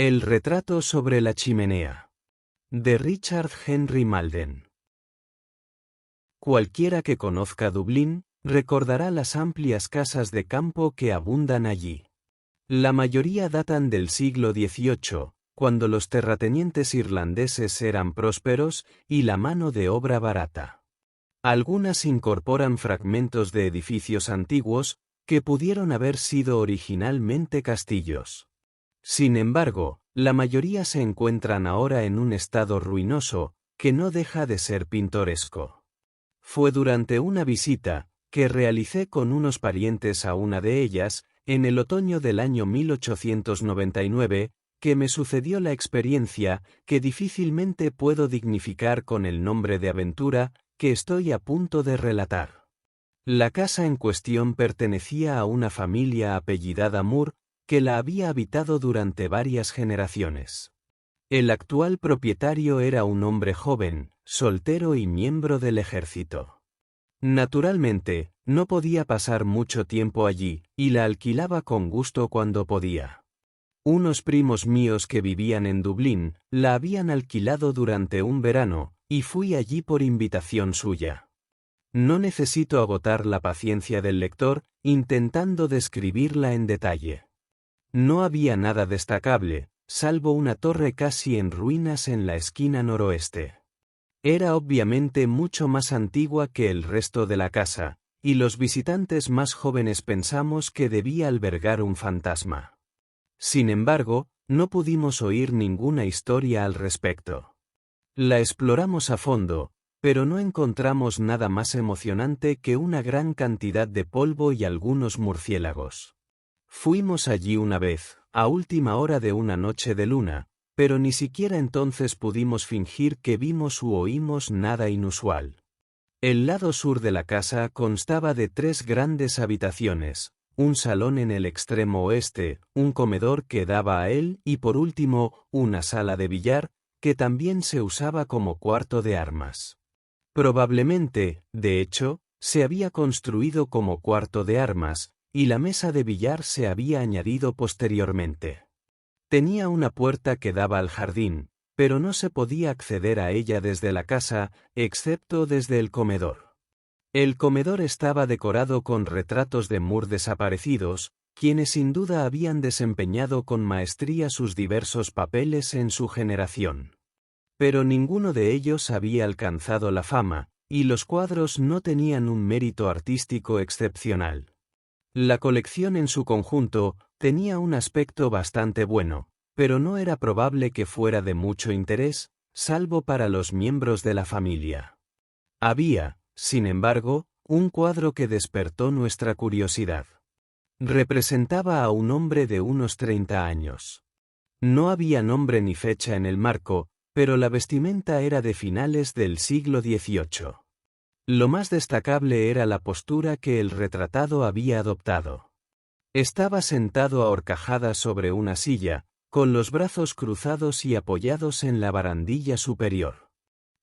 El retrato sobre la chimenea. De Richard Henry Malden. Cualquiera que conozca Dublín, recordará las amplias casas de campo que abundan allí. La mayoría datan del siglo XVIII, cuando los terratenientes irlandeses eran prósperos y la mano de obra barata. Algunas incorporan fragmentos de edificios antiguos, que pudieron haber sido originalmente castillos. Sin embargo, la mayoría se encuentran ahora en un estado ruinoso, que no deja de ser pintoresco. Fue durante una visita, que realicé con unos parientes a una de ellas, en el otoño del año 1899, que me sucedió la experiencia, que difícilmente puedo dignificar con el nombre de aventura, que estoy a punto de relatar. La casa en cuestión pertenecía a una familia apellidada Moore, que la había habitado durante varias generaciones. El actual propietario era un hombre joven, soltero y miembro del ejército. Naturalmente, no podía pasar mucho tiempo allí, y la alquilaba con gusto cuando podía. Unos primos míos que vivían en Dublín, la habían alquilado durante un verano, y fui allí por invitación suya. No necesito agotar la paciencia del lector, intentando describirla en detalle. No había nada destacable, salvo una torre casi en ruinas en la esquina noroeste. Era obviamente mucho más antigua que el resto de la casa, y los visitantes más jóvenes pensamos que debía albergar un fantasma. Sin embargo, no pudimos oír ninguna historia al respecto. La exploramos a fondo, pero no encontramos nada más emocionante que una gran cantidad de polvo y algunos murciélagos. Fuimos allí una vez, a última hora de una noche de luna, pero ni siquiera entonces pudimos fingir que vimos u oímos nada inusual. El lado sur de la casa constaba de 3 grandes habitaciones, un salón en el extremo oeste, un comedor que daba a él y por último, una sala de billar, que también se usaba como cuarto de armas. Probablemente, de hecho, se había construido como cuarto de armas, y la mesa de billar se había añadido posteriormente. Tenía una puerta que daba al jardín, pero no se podía acceder a ella desde la casa, excepto desde el comedor. El comedor estaba decorado con retratos de Moore desaparecidos, quienes sin duda habían desempeñado con maestría sus diversos papeles en su generación. Pero ninguno de ellos había alcanzado la fama, y los cuadros no tenían un mérito artístico excepcional. La colección en su conjunto tenía un aspecto bastante bueno, pero no era probable que fuera de mucho interés, salvo para los miembros de la familia. Había, sin embargo, un cuadro que despertó nuestra curiosidad. Representaba a un hombre de unos 30 años. No había nombre ni fecha en el marco, pero la vestimenta era de finales del siglo XVIII. Lo más destacable era la postura que el retratado había adoptado. Estaba sentado a horcajadas sobre una silla, con los brazos cruzados y apoyados en la barandilla superior.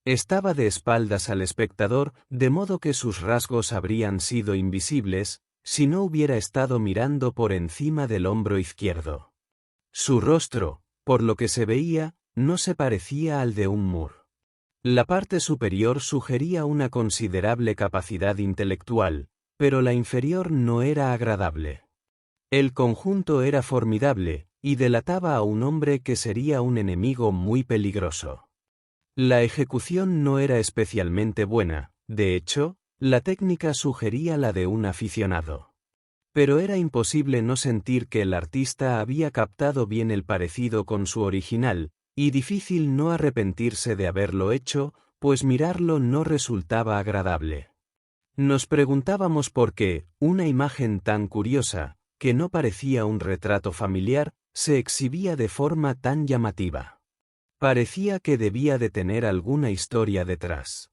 Estaba de espaldas al espectador, de modo que sus rasgos habrían sido invisibles, si no hubiera estado mirando por encima del hombro izquierdo. Su rostro, por lo que se veía, no se parecía al de un Moore. La parte superior sugería una considerable capacidad intelectual, pero la inferior no era agradable. El conjunto era formidable, y delataba a un hombre que sería un enemigo muy peligroso. La ejecución no era especialmente buena, de hecho, la técnica sugería la de un aficionado. Pero era imposible no sentir que el artista había captado bien el parecido con su original, y difícil no arrepentirse de haberlo hecho, pues mirarlo no resultaba agradable. Nos preguntábamos por qué, una imagen tan curiosa, que no parecía un retrato familiar, se exhibía de forma tan llamativa. Parecía que debía de tener alguna historia detrás.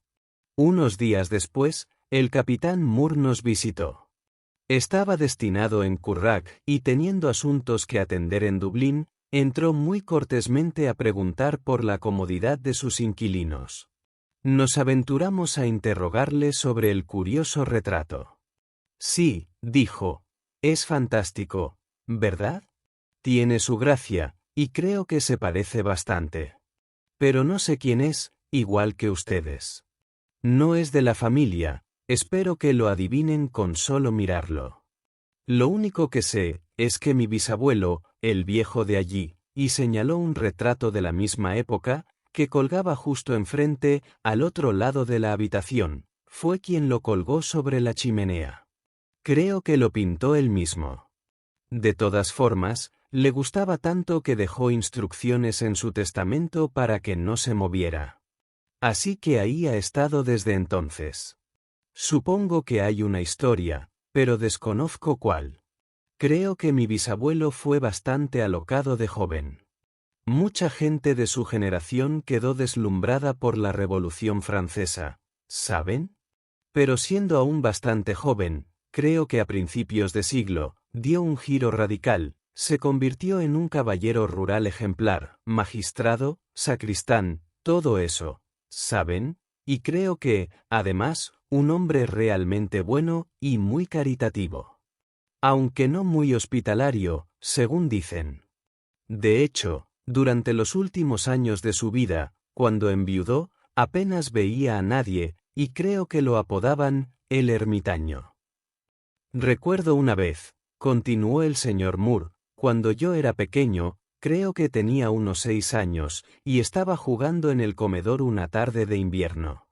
Unos días después, el capitán Moore nos visitó. Estaba destinado en Curragh y teniendo asuntos que atender en Dublín, entró muy cortésmente a preguntar por la comodidad de sus inquilinos. Nos aventuramos a interrogarle sobre el curioso retrato. Sí, dijo, es fantástico, ¿verdad? Tiene su gracia, y creo que se parece bastante. Pero no sé quién es, igual que ustedes. No es de la familia, espero que lo adivinen con solo mirarlo. Lo único que sé, es que mi bisabuelo, el viejo de allí, y señaló un retrato de la misma época, que colgaba justo enfrente, al otro lado de la habitación, fue quien lo colgó sobre la chimenea. Creo que lo pintó él mismo. De todas formas, le gustaba tanto que dejó instrucciones en su testamento para que no se moviera. Así que ahí ha estado desde entonces. Supongo que hay una historia, pero desconozco cuál. Creo que mi bisabuelo fue bastante alocado de joven. Mucha gente de su generación quedó deslumbrada por la Revolución Francesa, ¿saben? Pero siendo aún bastante joven, creo que a principios de siglo, dio un giro radical, se convirtió en un caballero rural ejemplar, magistrado, sacristán, todo eso, ¿saben? Y creo que, además, un hombre realmente bueno y muy caritativo. Aunque no muy hospitalario, según dicen. De hecho, durante los últimos años de su vida, cuando enviudó, apenas veía a nadie, y creo que lo apodaban el ermitaño. Recuerdo una vez, continuó el señor Moore, cuando yo era pequeño, creo que tenía unos 6 años, y estaba jugando en el comedor una tarde de invierno.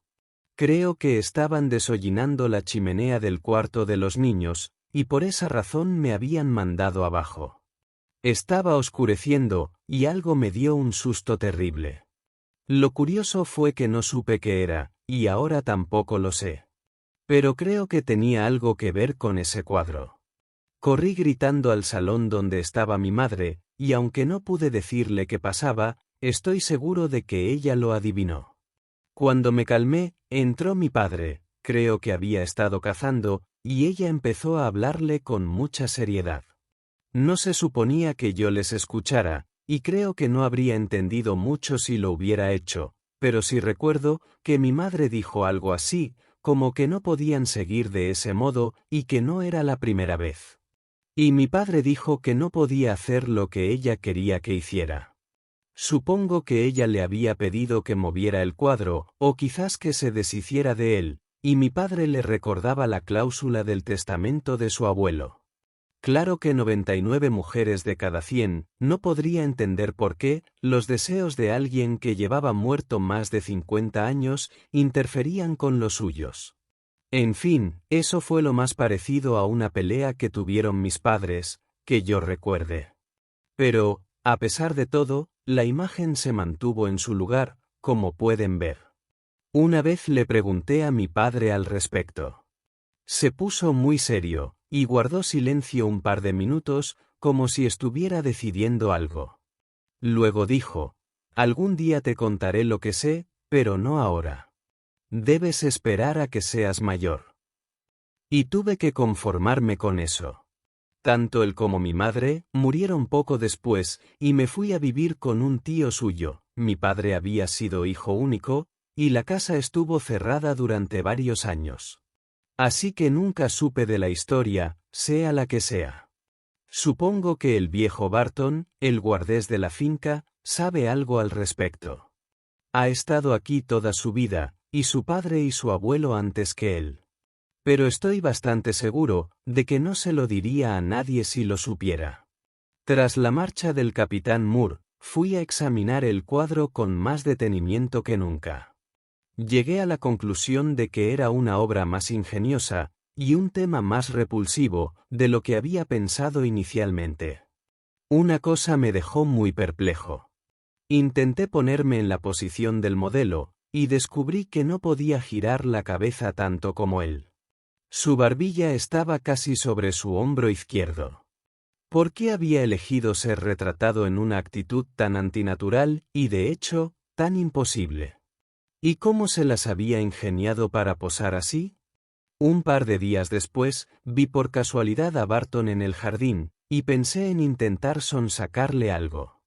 Creo que estaban deshollinando la chimenea del cuarto de los niños, y por esa razón me habían mandado abajo. Estaba oscureciendo, y algo me dio un susto terrible. Lo curioso fue que no supe qué era, y ahora tampoco lo sé. Pero creo que tenía algo que ver con ese cuadro. Corrí gritando al salón donde estaba mi madre, y aunque no pude decirle qué pasaba, estoy seguro de que ella lo adivinó. Cuando me calmé, entró mi padre, creo que había estado cazando, y ella empezó a hablarle con mucha seriedad. No se suponía que yo les escuchara, y creo que no habría entendido mucho si lo hubiera hecho, pero sí recuerdo que mi madre dijo algo así, como que no podían seguir de ese modo y que no era la primera vez. Y mi padre dijo que no podía hacer lo que ella quería que hiciera. Supongo que ella le había pedido que moviera el cuadro, o quizás que se deshiciera de él, y mi padre le recordaba la cláusula del testamento de su abuelo. Claro que 99 mujeres de cada 100 no podría entender por qué los deseos de alguien que llevaba muerto más de 50 años interferían con los suyos. En fin, eso fue lo más parecido a una pelea que tuvieron mis padres, que yo recuerde. Pero, a pesar de todo, la imagen se mantuvo en su lugar, como pueden ver. Una vez le pregunté a mi padre al respecto. Se puso muy serio, y guardó silencio un par de minutos, como si estuviera decidiendo algo. Luego dijo, «Algún día te contaré lo que sé, pero no ahora. Debes esperar a que seas mayor». Y tuve que conformarme con eso. Tanto él como mi madre murieron poco después, y me fui a vivir con un tío suyo. Mi padre había sido hijo único, y la casa estuvo cerrada durante varios años. Así que nunca supe de la historia, sea la que sea. Supongo que el viejo Barton, el guardés de la finca, sabe algo al respecto. Ha estado aquí toda su vida, y su padre y su abuelo antes que él. Pero estoy bastante seguro de que no se lo diría a nadie si lo supiera. Tras la marcha del capitán Moore, fui a examinar el cuadro con más detenimiento que nunca. Llegué a la conclusión de que era una obra más ingeniosa, y un tema más repulsivo, de lo que había pensado inicialmente. Una cosa me dejó muy perplejo. Intenté ponerme en la posición del modelo, y descubrí que no podía girar la cabeza tanto como él. Su barbilla estaba casi sobre su hombro izquierdo. ¿Por qué había elegido ser retratado en una actitud tan antinatural y, de hecho, tan imposible? ¿Y cómo se las había ingeniado para posar así? Un par de días después, vi por casualidad a Barton en el jardín, y pensé en intentar sonsacarle algo.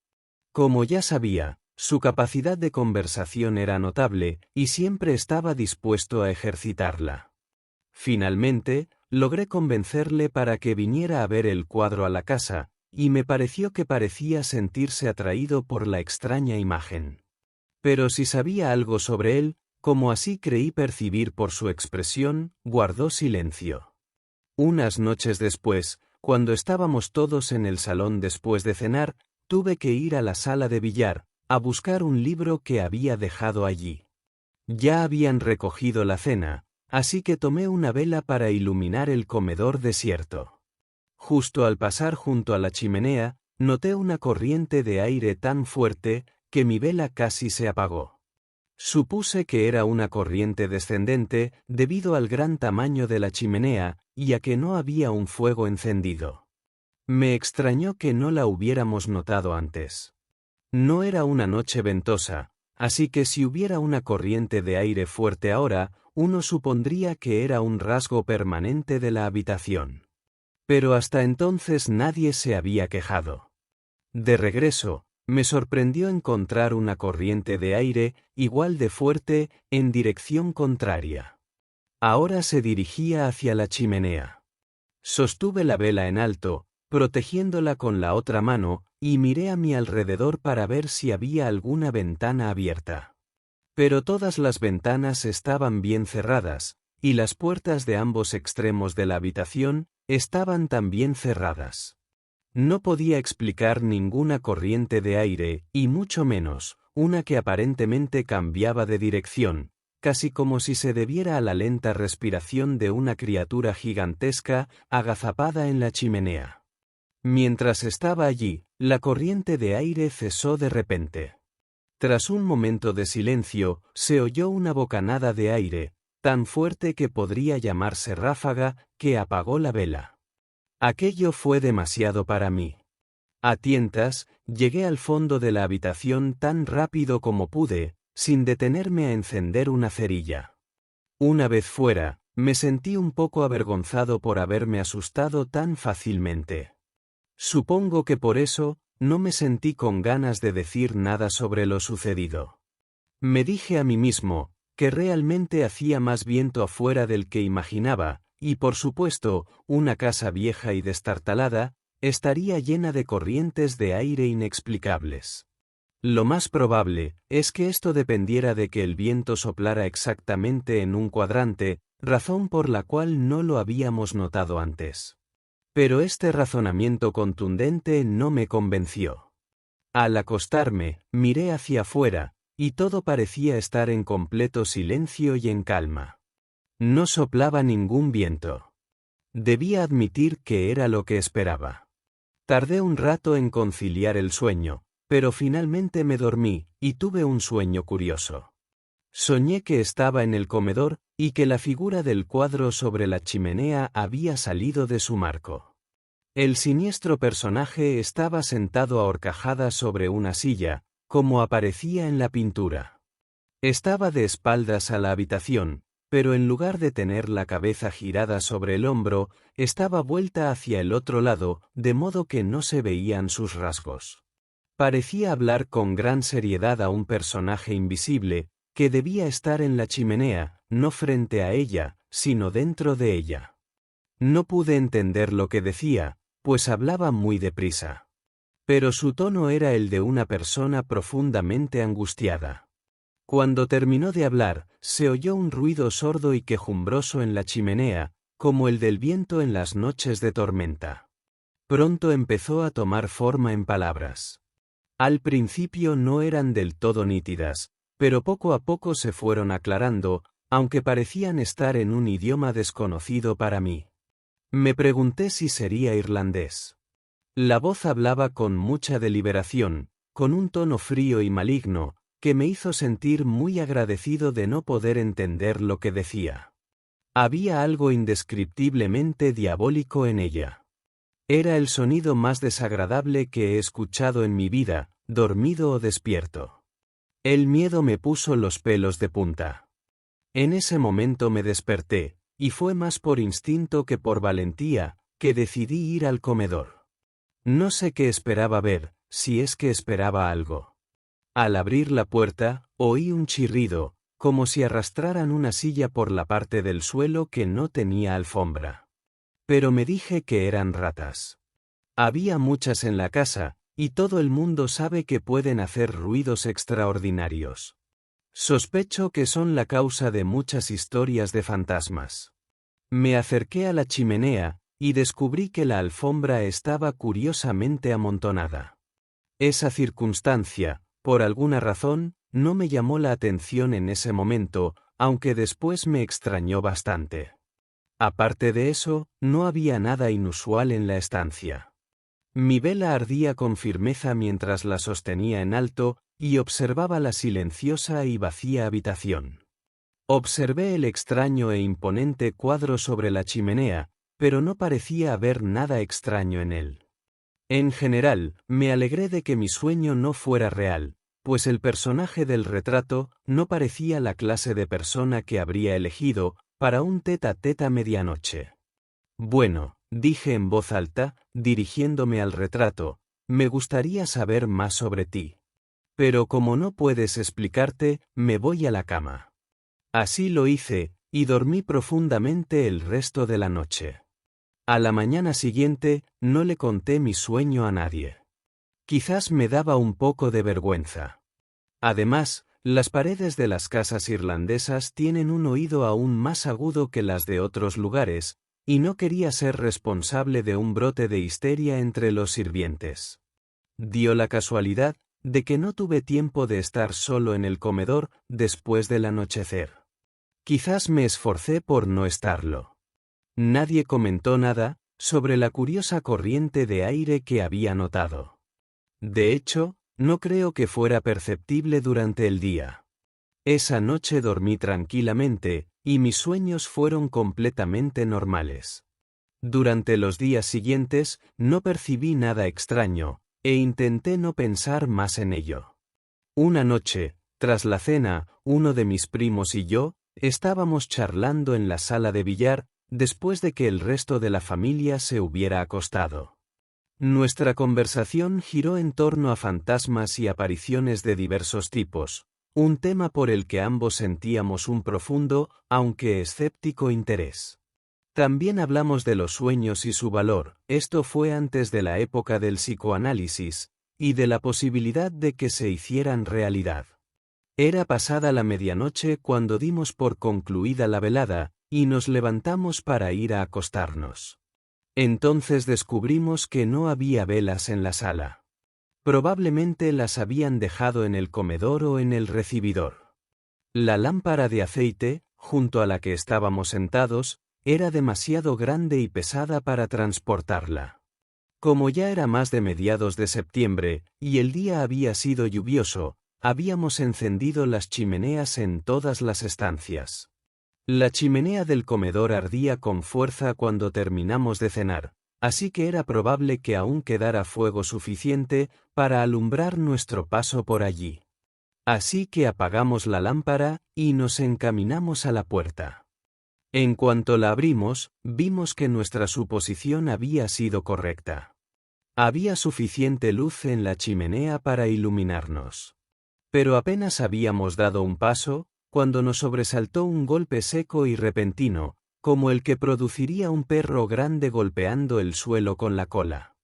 Como ya sabía, su capacidad de conversación era notable, y siempre estaba dispuesto a ejercitarla. Finalmente, logré convencerle para que viniera a ver el cuadro a la casa, y me pareció que parecía sentirse atraído por la extraña imagen. Pero si sabía algo sobre él, como así creí percibir por su expresión, guardó silencio. Unas noches después, cuando estábamos todos en el salón después de cenar, tuve que ir a la sala de billar, a buscar un libro que había dejado allí. Ya habían recogido la cena, así que tomé una vela para iluminar el comedor desierto. Justo al pasar junto a la chimenea, noté una corriente de aire tan fuerte que mi vela casi se apagó. Supuse que era una corriente descendente debido al gran tamaño de la chimenea y a que no había un fuego encendido. Me extrañó que no la hubiéramos notado antes. No era una noche ventosa, así que si hubiera una corriente de aire fuerte ahora, uno supondría que era un rasgo permanente de la habitación. Pero hasta entonces nadie se había quejado. De regreso, me sorprendió encontrar una corriente de aire, igual de fuerte, en dirección contraria. Ahora se dirigía hacia la chimenea. Sostuve la vela en alto, protegiéndola con la otra mano, y miré a mi alrededor para ver si había alguna ventana abierta. Pero todas las ventanas estaban bien cerradas, y las puertas de ambos extremos de la habitación estaban también cerradas. No podía explicar ninguna corriente de aire, y mucho menos, una que aparentemente cambiaba de dirección, casi como si se debiera a la lenta respiración de una criatura gigantesca agazapada en la chimenea. Mientras estaba allí, la corriente de aire cesó de repente. Tras un momento de silencio, se oyó una bocanada de aire, tan fuerte que podría llamarse ráfaga, que apagó la vela. Aquello fue demasiado para mí. A tientas, llegué al fondo de la habitación tan rápido como pude, sin detenerme a encender una cerilla. Una vez fuera, me sentí un poco avergonzado por haberme asustado tan fácilmente. Supongo que por eso, no me sentí con ganas de decir nada sobre lo sucedido. Me dije a mí mismo, que realmente hacía más viento afuera del que imaginaba, y por supuesto, una casa vieja y destartalada, estaría llena de corrientes de aire inexplicables. Lo más probable es que esto dependiera de que el viento soplara exactamente en un cuadrante, razón por la cual no lo habíamos notado antes. Pero este razonamiento contundente no me convenció. Al acostarme, miré hacia afuera, y todo parecía estar en completo silencio y en calma. No soplaba ningún viento. Debía admitir que era lo que esperaba. Tardé un rato en conciliar el sueño, pero finalmente me dormí, y tuve un sueño curioso. Soñé que estaba en el comedor, y que la figura del cuadro sobre la chimenea había salido de su marco. El siniestro personaje estaba sentado a horcajadas sobre una silla, como aparecía en la pintura. Estaba de espaldas a la habitación, pero en lugar de tener la cabeza girada sobre el hombro, estaba vuelta hacia el otro lado, de modo que no se veían sus rasgos. Parecía hablar con gran seriedad a un personaje invisible, que debía estar en la chimenea, no frente a ella, sino dentro de ella. No pude entender lo que decía, pues hablaba muy deprisa. Pero su tono era el de una persona profundamente angustiada. Cuando terminó de hablar, se oyó un ruido sordo y quejumbroso en la chimenea, como el del viento en las noches de tormenta. Pronto empezó a tomar forma en palabras. Al principio no eran del todo nítidas, pero poco a poco se fueron aclarando, aunque parecían estar en un idioma desconocido para mí. Me pregunté si sería irlandés. La voz hablaba con mucha deliberación, con un tono frío y maligno, que me hizo sentir muy agradecido de no poder entender lo que decía. Había algo indescriptiblemente diabólico en ella. Era el sonido más desagradable que he escuchado en mi vida, dormido o despierto. El miedo me puso los pelos de punta. En ese momento me desperté, y fue más por instinto que por valentía, que decidí ir al comedor. No sé qué esperaba ver, si es que esperaba algo. Al abrir la puerta, oí un chirrido, como si arrastraran una silla por la parte del suelo que no tenía alfombra. Pero me dije que eran ratas. Había muchas en la casa, y todo el mundo sabe que pueden hacer ruidos extraordinarios. Sospecho que son la causa de muchas historias de fantasmas. Me acerqué a la chimenea, y descubrí que la alfombra estaba curiosamente amontonada. Esa circunstancia, por alguna razón, no me llamó la atención en ese momento, aunque después me extrañó bastante. Aparte de eso, no había nada inusual en la estancia. Mi vela ardía con firmeza mientras la sostenía en alto y observaba la silenciosa y vacía habitación. Observé el extraño e imponente cuadro sobre la chimenea, pero no parecía haber nada extraño en él. En general, me alegré de que mi sueño no fuera real, pues el personaje del retrato no parecía la clase de persona que habría elegido para un tete-a-tete a medianoche. Bueno, dije en voz alta, dirigiéndome al retrato, me gustaría saber más sobre ti. Pero como no puedes explicarte, me voy a la cama. Así lo hice, y dormí profundamente el resto de la noche. A la mañana siguiente, no le conté mi sueño a nadie. Quizás me daba un poco de vergüenza. Además, las paredes de las casas irlandesas tienen un oído aún más agudo que las de otros lugares, y no quería ser responsable de un brote de histeria entre los sirvientes. Dio la casualidad de que no tuve tiempo de estar solo en el comedor después del anochecer. Quizás me esforcé por no estarlo. Nadie comentó nada sobre la curiosa corriente de aire que había notado. De hecho, no creo que fuera perceptible durante el día. Esa noche dormí tranquilamente, y mis sueños fueron completamente normales. Durante los días siguientes, no percibí nada extraño, e intenté no pensar más en ello. Una noche, tras la cena, uno de mis primos y yo, estábamos charlando en la sala de billar, después de que el resto de la familia se hubiera acostado. Nuestra conversación giró en torno a fantasmas y apariciones de diversos tipos, un tema por el que ambos sentíamos un profundo, aunque escéptico interés. También hablamos de los sueños y su valor, esto fue antes de la época del psicoanálisis, y de la posibilidad de que se hicieran realidad. Era pasada la medianoche cuando dimos por concluida la velada, y nos levantamos para ir a acostarnos. Entonces descubrimos que no había velas en la sala. Probablemente las habían dejado en el comedor o en el recibidor. La lámpara de aceite, junto a la que estábamos sentados, era demasiado grande y pesada para transportarla. Como ya era más de mediados de septiembre, y el día había sido lluvioso, habíamos encendido las chimeneas en todas las estancias. La chimenea del comedor ardía con fuerza cuando terminamos de cenar, así que era probable que aún quedara fuego suficiente para alumbrar nuestro paso por allí. Así que apagamos la lámpara y nos encaminamos a la puerta. En cuanto la abrimos, vimos que nuestra suposición había sido correcta. Había suficiente luz en la chimenea para iluminarnos. Pero apenas habíamos dado un paso, cuando nos sobresaltó un golpe seco y repentino, como el que produciría un perro grande golpeando el suelo con la cola.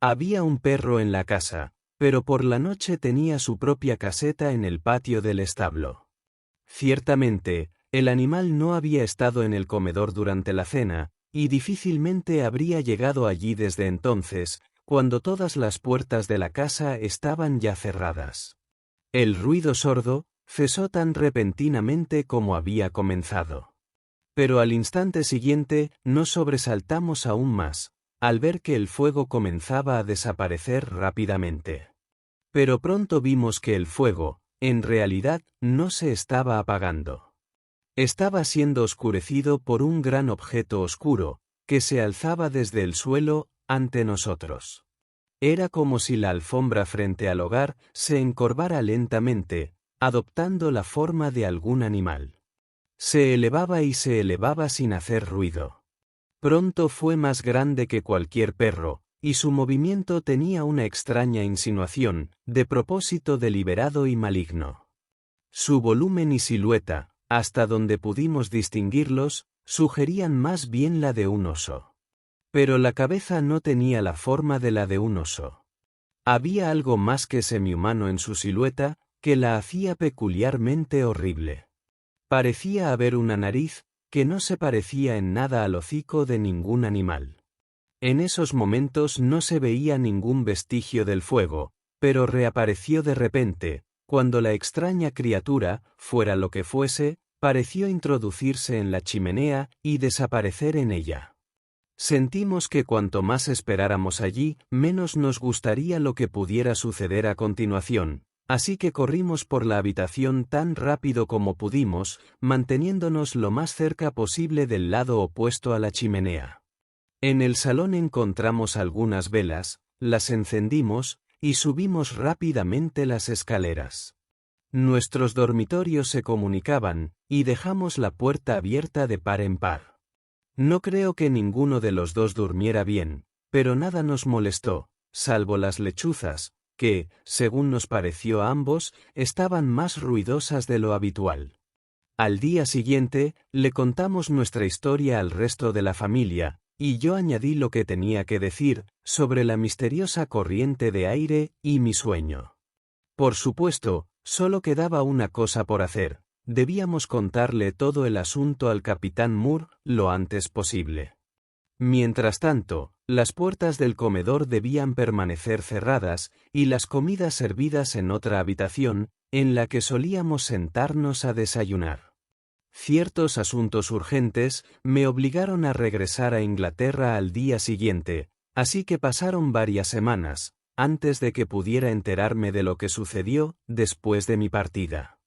Había un perro en la casa, pero por la noche tenía su propia caseta en el patio del establo. Ciertamente, el animal no había estado en el comedor durante la cena, y difícilmente habría llegado allí desde entonces, cuando todas las puertas de la casa estaban ya cerradas. El ruido sordo cesó tan repentinamente como había comenzado. Pero al instante siguiente nos sobresaltamos aún más, al ver que el fuego comenzaba a desaparecer rápidamente. Pero pronto vimos que el fuego, en realidad, no se estaba apagando. Estaba siendo oscurecido por un gran objeto oscuro, que se alzaba desde el suelo, ante nosotros. Era como si la alfombra frente al hogar se encorvara lentamente, adoptando la forma de algún animal. Se elevaba y se elevaba sin hacer ruido. Pronto fue más grande que cualquier perro, y su movimiento tenía una extraña insinuación, de propósito deliberado y maligno. Su volumen y silueta, hasta donde pudimos distinguirlos, sugerían más bien la de un oso. Pero la cabeza no tenía la forma de la de un oso. Había algo más que semihumano en su silueta, que la hacía peculiarmente horrible. Parecía haber una nariz, que no se parecía en nada al hocico de ningún animal. En esos momentos no se veía ningún vestigio del fuego, pero reapareció de repente, cuando la extraña criatura, fuera lo que fuese, pareció introducirse en la chimenea y desaparecer en ella. Sentimos que cuanto más esperáramos allí, menos nos gustaría lo que pudiera suceder a continuación, así que corrimos por la habitación tan rápido como pudimos, manteniéndonos lo más cerca posible del lado opuesto a la chimenea. En el salón encontramos algunas velas, las encendimos, y subimos rápidamente las escaleras. Nuestros dormitorios se comunicaban, y dejamos la puerta abierta de par en par. No creo que ninguno de los dos durmiera bien, pero nada nos molestó, salvo las lechuzas, que, según nos pareció a ambos, estaban más ruidosas de lo habitual. Al día siguiente, le contamos nuestra historia al resto de la familia, y yo añadí lo que tenía que decir sobre la misteriosa corriente de aire y mi sueño. Por supuesto, solo quedaba una cosa por hacer. Debíamos contarle todo el asunto al capitán Moore lo antes posible. Mientras tanto, las puertas del comedor debían permanecer cerradas y las comidas servidas en otra habitación, en la que solíamos sentarnos a desayunar. Ciertos asuntos urgentes me obligaron a regresar a Inglaterra al día siguiente, así que pasaron varias semanas, antes de que pudiera enterarme de lo que sucedió después de mi partida.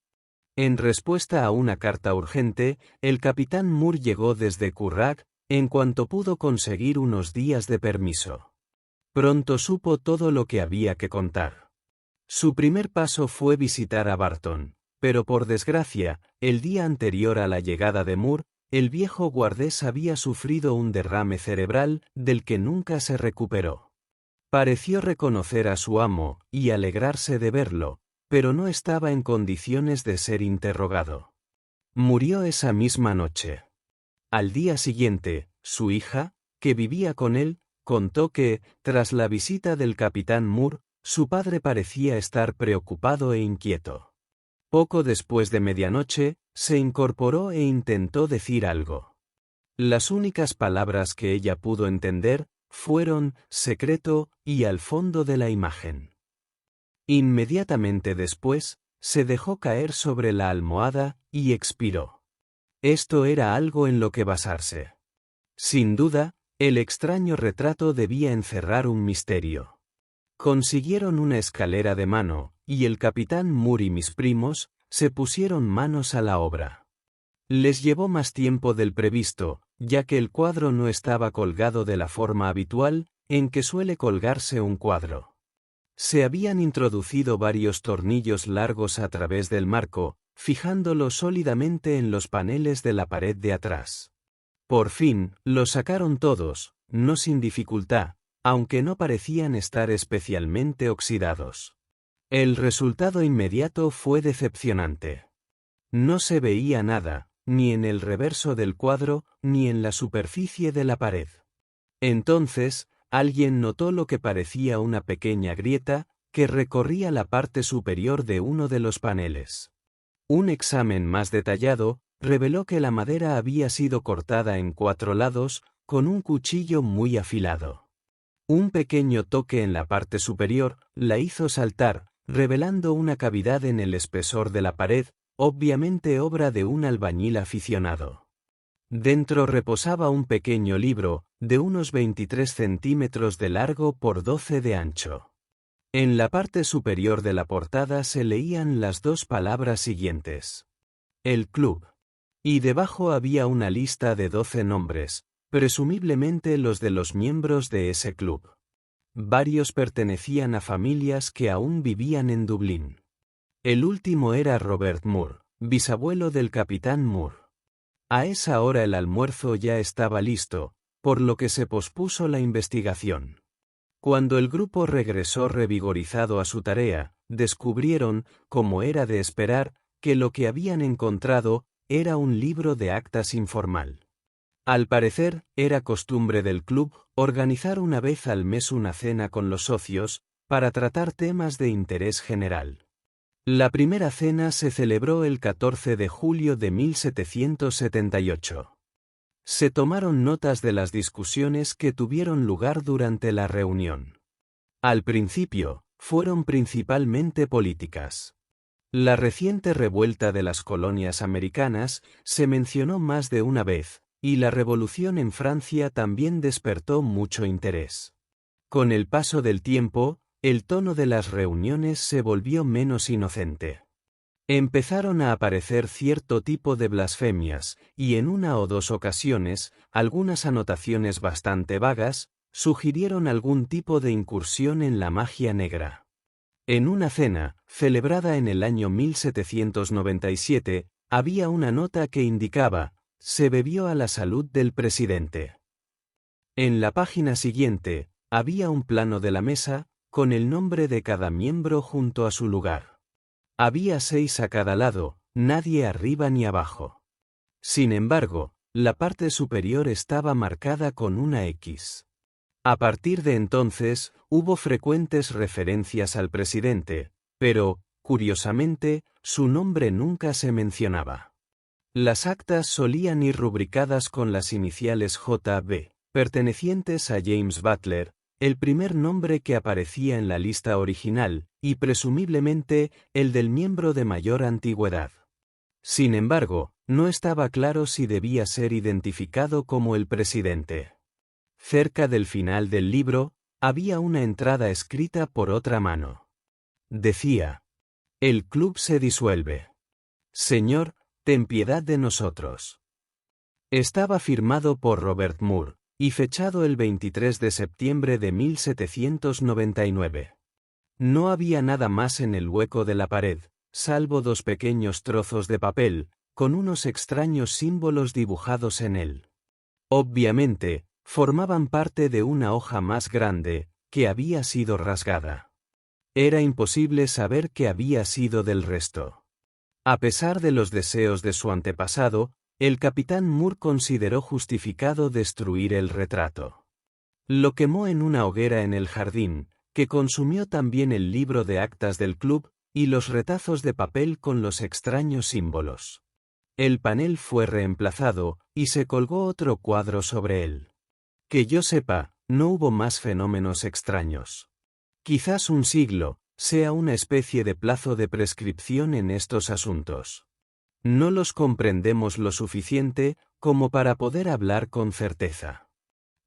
En respuesta a una carta urgente, el capitán Moore llegó desde Curragh, en cuanto pudo conseguir unos días de permiso. Pronto supo todo lo que había que contar. Su primer paso fue visitar a Barton, pero por desgracia, el día anterior a la llegada de Moore, el viejo guardés había sufrido un derrame cerebral del que nunca se recuperó. Pareció reconocer a su amo y alegrarse de verlo, pero no estaba en condiciones de ser interrogado. Murió esa misma noche. Al día siguiente, su hija, que vivía con él, contó que, tras la visita del capitán Moore, su padre parecía estar preocupado e inquieto. Poco después de medianoche, se incorporó e intentó decir algo. Las únicas palabras que ella pudo entender fueron «secreto» y «al fondo de la imagen». Inmediatamente después, se dejó caer sobre la almohada y expiró. Esto era algo en lo que basarse. Sin duda, el extraño retrato debía encerrar un misterio. Consiguieron una escalera de mano, y el capitán Moore y mis primos se pusieron manos a la obra. Les llevó más tiempo del previsto, ya que el cuadro no estaba colgado de la forma habitual en que suele colgarse un cuadro. Se habían introducido varios tornillos largos a través del marco, fijándolo sólidamente en los paneles de la pared de atrás. Por fin, lo sacaron todos, no sin dificultad, aunque no parecían estar especialmente oxidados. El resultado inmediato fue decepcionante. No se veía nada, ni en el reverso del cuadro, ni en la superficie de la pared. Entonces, alguien notó lo que parecía una pequeña grieta que recorría la parte superior de uno de los paneles. Un examen más detallado reveló que la madera había sido cortada en 4 lados con un cuchillo muy afilado. Un pequeño toque en la parte superior la hizo saltar, revelando una cavidad en el espesor de la pared, obviamente obra de un albañil aficionado. Dentro reposaba un pequeño libro, de unos 23 centímetros de largo por 12 de ancho. En la parte superior de la portada se leían las 2 palabras siguientes. El Club. Y debajo había una lista de 12 nombres, presumiblemente los de los miembros de ese club. Varios pertenecían a familias que aún vivían en Dublín. El último era Robert Moore, bisabuelo del capitán Moore. A esa hora el almuerzo ya estaba listo, por lo que se pospuso la investigación. Cuando el grupo regresó revigorizado a su tarea, descubrieron, como era de esperar, que lo que habían encontrado era un libro de actas informal. Al parecer, era costumbre del club organizar una vez al mes una cena con los socios, para tratar temas de interés general. La primera cena se celebró el 14 de julio de 1778. Se tomaron notas de las discusiones que tuvieron lugar durante la reunión. Al principio, fueron principalmente políticas. La reciente revuelta de las colonias americanas se mencionó más de una vez, y la revolución en Francia también despertó mucho interés. Con el paso del tiempo, el tono de las reuniones se volvió menos inocente. Empezaron a aparecer cierto tipo de blasfemias, y en una o dos ocasiones, algunas anotaciones bastante vagas, sugirieron algún tipo de incursión en la magia negra. En una cena, celebrada en el año 1797, había una nota que indicaba: se bebió a la salud del presidente. En la página siguiente, había un plano de la mesa, con el nombre de cada miembro junto a su lugar. Había 6 a cada lado, nadie arriba ni abajo. Sin embargo, la parte superior estaba marcada con una X. A partir de entonces, hubo frecuentes referencias al presidente, pero, curiosamente, su nombre nunca se mencionaba. Las actas solían ir rubricadas con las iniciales J.B., pertenecientes a James Butler, el primer nombre que aparecía en la lista original, y presumiblemente el del miembro de mayor antigüedad. Sin embargo, no estaba claro si debía ser identificado como el presidente. Cerca del final del libro, había una entrada escrita por otra mano. Decía: el club se disuelve. Señor, ten piedad de nosotros. Estaba firmado por Robert Moore, y fechado el 23 de septiembre de 1799. No había nada más en el hueco de la pared, salvo 2 pequeños trozos de papel, con unos extraños símbolos dibujados en él. Obviamente, formaban parte de una hoja más grande, que había sido rasgada. Era imposible saber qué había sido del resto. A pesar de los deseos de su antepasado, el capitán Moore consideró justificado destruir el retrato. Lo quemó en una hoguera en el jardín, que consumió también el libro de actas del club, y los retazos de papel con los extraños símbolos. El panel fue reemplazado, y se colgó otro cuadro sobre él. Que yo sepa, no hubo más fenómenos extraños. Quizás un siglo sea una especie de plazo de prescripción en estos asuntos. No los comprendemos lo suficiente como para poder hablar con certeza.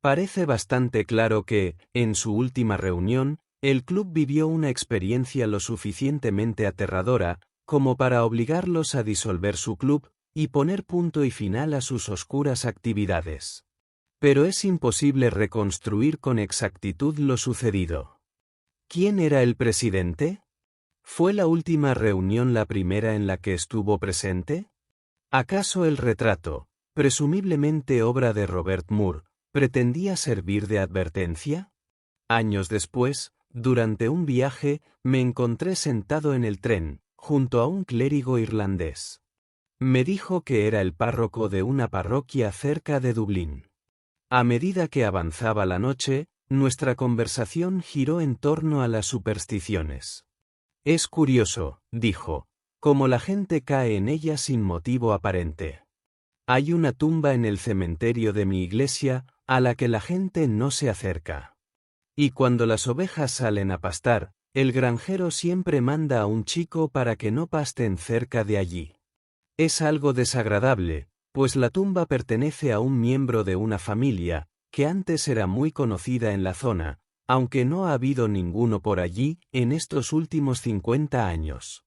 Parece bastante claro que, en su última reunión, el club vivió una experiencia lo suficientemente aterradora como para obligarlos a disolver su club y poner punto y final a sus oscuras actividades. Pero es imposible reconstruir con exactitud lo sucedido. ¿Quién era el presidente? ¿Fue la última reunión la primera en la que estuvo presente? ¿Acaso el retrato, presumiblemente obra de Robert Moore, pretendía servir de advertencia? Años después, durante un viaje, me encontré sentado en el tren, junto a un clérigo irlandés. Me dijo que era el párroco de una parroquia cerca de Dublín. A medida que avanzaba la noche, nuestra conversación giró en torno a las supersticiones. Es curioso, dijo, cómo la gente cae en ella sin motivo aparente. Hay una tumba en el cementerio de mi iglesia, a la que la gente no se acerca. Y cuando las ovejas salen a pastar, el granjero siempre manda a un chico para que no pasten cerca de allí. Es algo desagradable, pues la tumba pertenece a un miembro de una familia, que antes era muy conocida en la zona, aunque no ha habido ninguno por allí en estos últimos 50 años.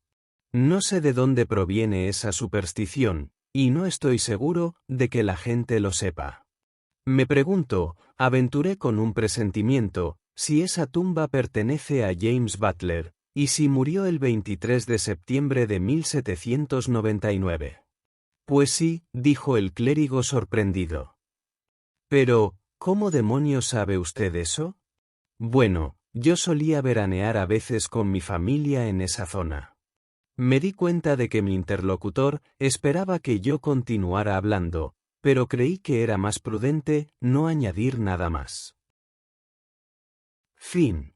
No sé de dónde proviene esa superstición, y no estoy seguro de que la gente lo sepa. Me pregunto, aventuré con un presentimiento, si esa tumba pertenece a James Butler, y si murió el 23 de septiembre de 1799. Pues sí, dijo el clérigo sorprendido. Pero, ¿cómo demonios sabe usted eso? Bueno, yo solía veranear a veces con mi familia en esa zona. Me di cuenta de que mi interlocutor esperaba que yo continuara hablando, pero creí que era más prudente no añadir nada más. Fin.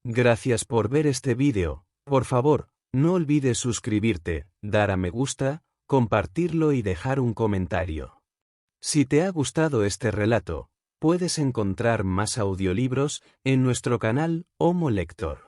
Gracias por ver este vídeo. Por favor, no olvides suscribirte, dar a me gusta, compartirlo y dejar un comentario. Si te ha gustado este relato, puedes encontrar más audiolibros en nuestro canal Homo Lector.